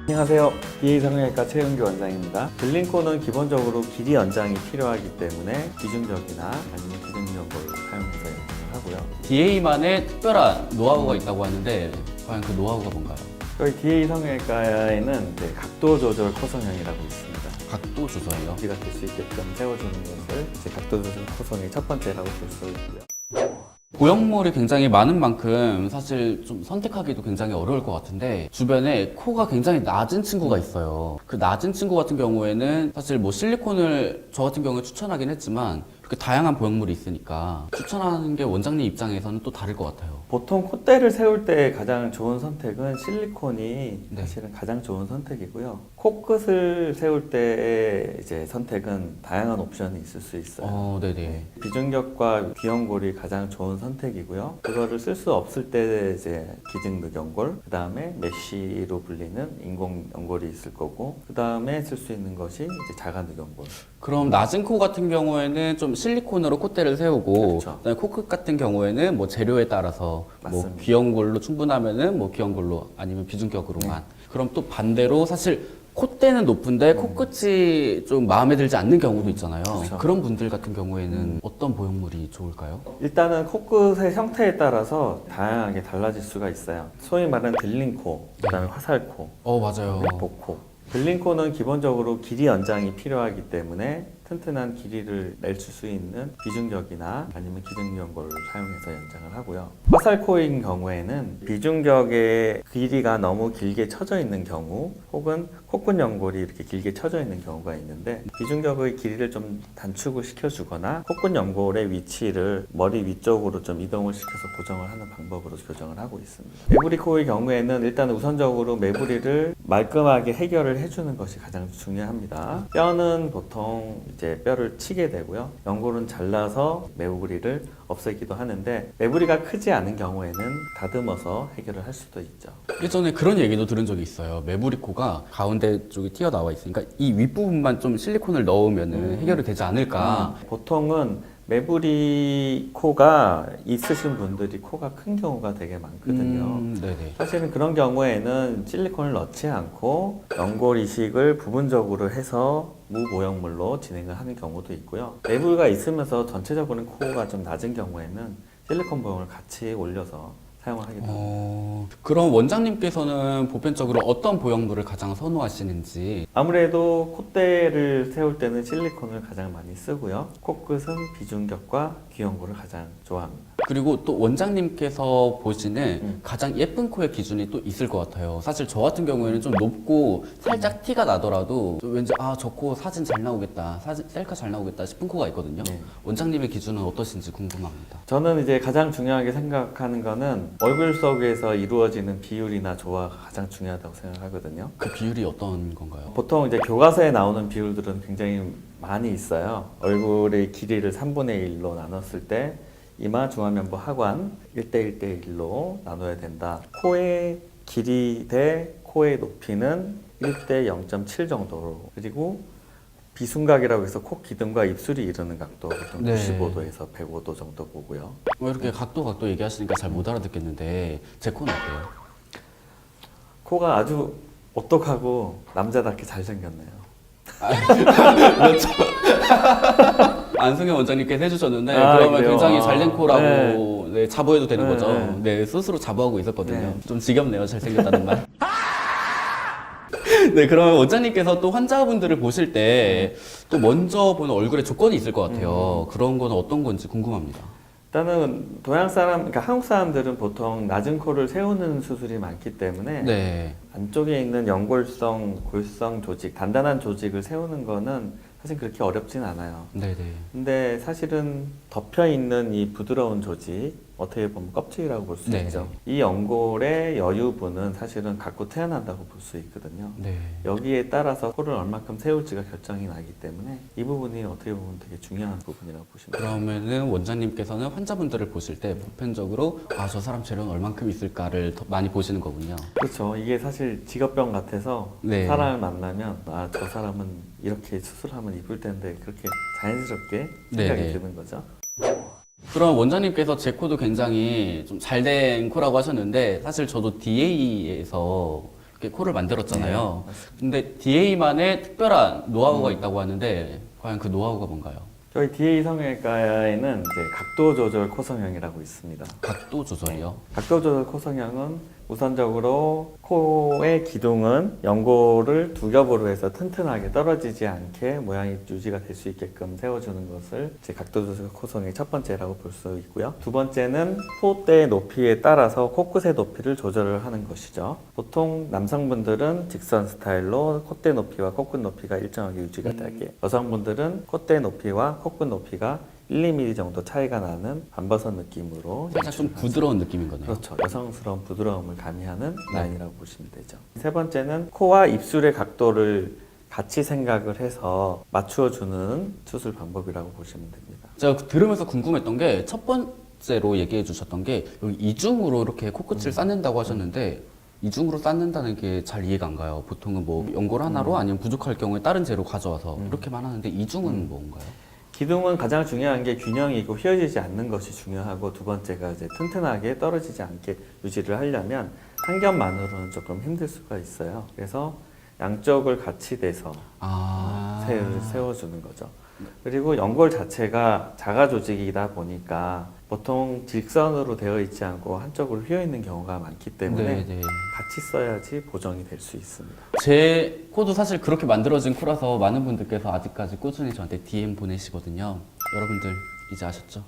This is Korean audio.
안녕하세요. DA 성형외과 최은규 원장입니다. 들림코는 기본적으로 길이 연장이 필요하기 때문에 비중격이나 아니면 기능연골을 사용해서 연장을 하고요. DA만의 특별한 노하우가 있다고 하는데 과연 그 노하우가 뭔가요? 저희 DA 성형외과에는 이제 각도 조절 코성형이라고 있습니다. 각도 조절이요? 길이가 될 수 있게끔 세워주는 것을 이제 각도 조절 코성의 첫 번째라고 볼 수 있고요. 보형물이 굉장히 많은 만큼 사실 좀 선택하기도 굉장히 어려울 것 같은데 주변에 코가 굉장히 낮은 친구가 있어요. 그 낮은 친구 같은 경우에는 사실 뭐 실리콘을 저 같은 경우에 추천하긴 했지만 그렇게 다양한 보형물이 있으니까 추천하는 게 원장님 입장에서는 또 다를 것 같아요. 보통 콧대를 세울 때 가장 좋은 선택은 실리콘이 네. 사실은 가장 좋은 선택이고요. 코끝을 세울 때의 이제 선택은 다양한 옵션이 있을 수 있어요. 네네. 비중격과 귀연골이 가장 좋은 선택이고요. 그거를 쓸 수 없을 때 이제 기증늑연골, 그 다음에 메쉬로 불리는 인공 연골이 있을 거고, 그 다음에 쓸 수 있는 것이 이제 자가늑연골. 그럼 낮은 코 같은 경우에는 좀 실리콘으로 콧대를 세우고 그렇죠. 그다음에 코끝 같은 경우에는 뭐 재료에 따라서 뭐 맞습니다. 귀연골로 충분하면은 뭐 귀연골로 아니면 비중격으로만. 그럼 또 반대로 사실 콧대는 높은데 코끝이 좀 마음에 들지 않는 경우도 있잖아요. 그렇죠. 그런 분들 같은 경우에는 어떤 보형물이 좋을까요? 일단은 코끝의 형태에 따라서 다양하게 달라질 수가 있어요. 소위 말하는 들림코, 그 다음에 화살코, 맞아요. 복코. 들림코는 기본적으로 길이 연장이 필요하기 때문에 튼튼한 길이를 낼 수 있는 비중격이나 아니면 기증연골을 사용해서 연장을 하고요. 화살코인 경우에는 비중격의 길이가 너무 길게 쳐져 있는 경우 혹은 코끝 연골이 이렇게 길게 쳐져 있는 경우가 있는데 비중격의 길이를 좀 단축을 시켜주거나 코끝 연골의 위치를 머리 위쪽으로 좀 이동을 시켜서 고정을 하는 방법으로 교정을 하고 있습니다. 매부리코의 경우에는 일단 우선적으로 매부리를 말끔하게 해결을 해주는 것이 가장 중요합니다. 뼈는 보통 이제 뼈를 치게 되고요. 연골은 잘라서 매부리를 없애기도 하는데 매부리가 크지 않은 경우에는 다듬어서 해결을 할 수도 있죠. 예전에 그런 얘기도 들은 적이 있어요. 매부리코가 가운데 쪽이 튀어나와 있으니까 이 윗부분만 좀 실리콘을 넣으면은 해결이 되지 않을까. 보통은 매부리 코가 있으신 분들이 코가 큰 경우가 되게 많거든요. 네네. 사실은 그런 경우에는 실리콘을 넣지 않고 연골 이식을 부분적으로 해서 무보형물로 진행을 하는 경우도 있고요. 매부리가 있으면서 전체적으로는 코가 좀 낮은 경우에는 실리콘 보형을 같이 올려서 사용을 하게 됩니다. 그럼 원장님께서는 보편적으로 어떤 보형물을 가장 선호하시는지. 아무래도 콧대를 세울 때는 실리콘을 가장 많이 쓰고요. 코끝은 비중격과 귀연골을 가장 좋아합니다. 그리고 또 원장님께서 보시는 가장 예쁜 코의 기준이 또 있을 것 같아요. 사실 저 같은 경우에는 좀 높고 살짝 티가 나더라도 좀 왠지 저 코 사진 잘 나오겠다, 사진 셀카 잘 나오겠다 싶은 코가 있거든요. 네. 원장님의 기준은 어떠신지 궁금합니다. 저는 이제 가장 중요하게 생각하는 거는 얼굴 속에서 이루어지는 비율이나 조화가 가장 중요하다고 생각하거든요. 그 비율이 어떤 건가요? 보통 이제 교과서에 나오는 비율들은 굉장히 많이 있어요. 얼굴의 길이를 3분의 1로 나눴을 때 이마, 중안면부, 하관 1대 1대 1로 나눠야 된다. 코의 길이 대 코의 높이는 1대 0.7 정도로, 그리고 비순각이라고 해서 코 기둥과 입술이 이루는 각도 보통 네. 95도에서 105도 정도 보고요. 이렇게 각도 얘기하시니까 잘 못 알아듣겠는데 제 코는 어때요? 코가 아주 오똑하고 남자답게 잘생겼네요. 안승현 원장님께서 해주셨는데 그러면 그래요? 굉장히 잘된 코라고 네, 자부해도 되는 네, 거죠. 네, 스스로 자부하고 있었거든요. 네. 좀 지겹네요, 잘생겼다는 말. 네, 그러면 원장님께서 또 환자분들을 보실 때 또 먼저 보는 얼굴에 조건이 있을 것 같아요. 그런 건 어떤 건지 궁금합니다. 일단은 동양 사람, 그러니까 한국 사람들은 보통 낮은 코를 세우는 수술이 많기 때문에 네. 안쪽에 있는 연골성, 골성 조직, 단단한 조직을 세우는 거는 사실 그렇게 어렵진 않아요. 네네. 근데 사실은 덮여 있는 이 부드러운 조직, 어떻게 보면 껍질이라고 볼 수 네. 있죠. 이 연골의 여유분은 사실은 갖고 태어난다고 볼 수 있거든요. 네. 여기에 따라서 코를 얼만큼 세울지가 결정이 나기 때문에 이 부분이 어떻게 보면 되게 중요한 부분이라고 보시면 돼요. 그러면은 원장님께서는 환자분들을 보실 때 보편적으로 저 사람 재료는 얼만큼 있을까를 더 많이 보시는 거군요. 그렇죠. 이게 사실 직업병 같아서 네. 사람을 만나면 저 사람은 이렇게 수술하면 이쁠 텐데 그렇게 자연스럽게 생각이 네네. 드는 거죠. 그럼 원장님께서 제 코도 굉장히 좀 잘된 코라고 하셨는데 사실 저도 DA에서 그렇게 코를 만들었잖아요. 근데 DA만의 특별한 노하우가 있다고 하는데 과연 그 노하우가 뭔가요? 저희 DA 성형외과에는 이제 각도 조절 코 성형이라고 있습니다. 각도 조절이요? 각도 조절 코 성형은 우선적으로 코의 기둥은 연골을 두 겹으로 해서 튼튼하게 떨어지지 않게 모양이 유지가 될 수 있게끔 세워주는 것을 이제 각도 조절 코 성형의 첫 번째라고 볼 수 있고요. 두 번째는 콧대 높이에 따라서 코끝의 높이를 조절을 하는 것이죠. 보통 남성분들은 직선 스타일로 콧대 높이와 코끝 높이가 일정하게 유지가 되게, 여성분들은 콧대 높이와 코끝 높이가 1, 2mm 정도 차이가 나는 반버섯 느낌으로 살짝 좀 부드러운 느낌인 거네요. 그렇죠. 여성스러운 부드러움을 가미하는 라인이라고 보시면 되죠. 세 번째는 코와 입술의 각도를 같이 생각을 해서 맞추어주는 수술 방법이라고 보시면 됩니다. 제가 들으면서 궁금했던 게 첫 번째로 얘기해 주셨던 게 여기 이중으로 이렇게 코끝을 쌓는다고 하셨는데 이중으로 쌓는다는 게 잘 이해가 안 가요. 보통은 뭐 연골 하나로 아니면 부족할 경우에 다른 재료 가져와서 이렇게만 하는데 이중은 뭔가요? 기둥은 가장 중요한 게 균형이고 휘어지지 않는 것이 중요하고, 두 번째가 이제 튼튼하게 떨어지지 않게 유지를 하려면 한 겹만으로는 조금 힘들 수가 있어요. 그래서 양쪽을 같이 대서 세워주는 거죠. 그리고 연골 자체가 자가 조직이다 보니까 보통 직선으로 되어 있지 않고 한쪽으로 휘어 있는 경우가 많기 때문에 네네. 같이 써야지 보정이 될 수 있습니다. 제 코도 사실 그렇게 만들어진 코라서 많은 분들께서 아직까지 꾸준히 저한테 DM 보내시거든요. 여러분들 이제 아셨죠?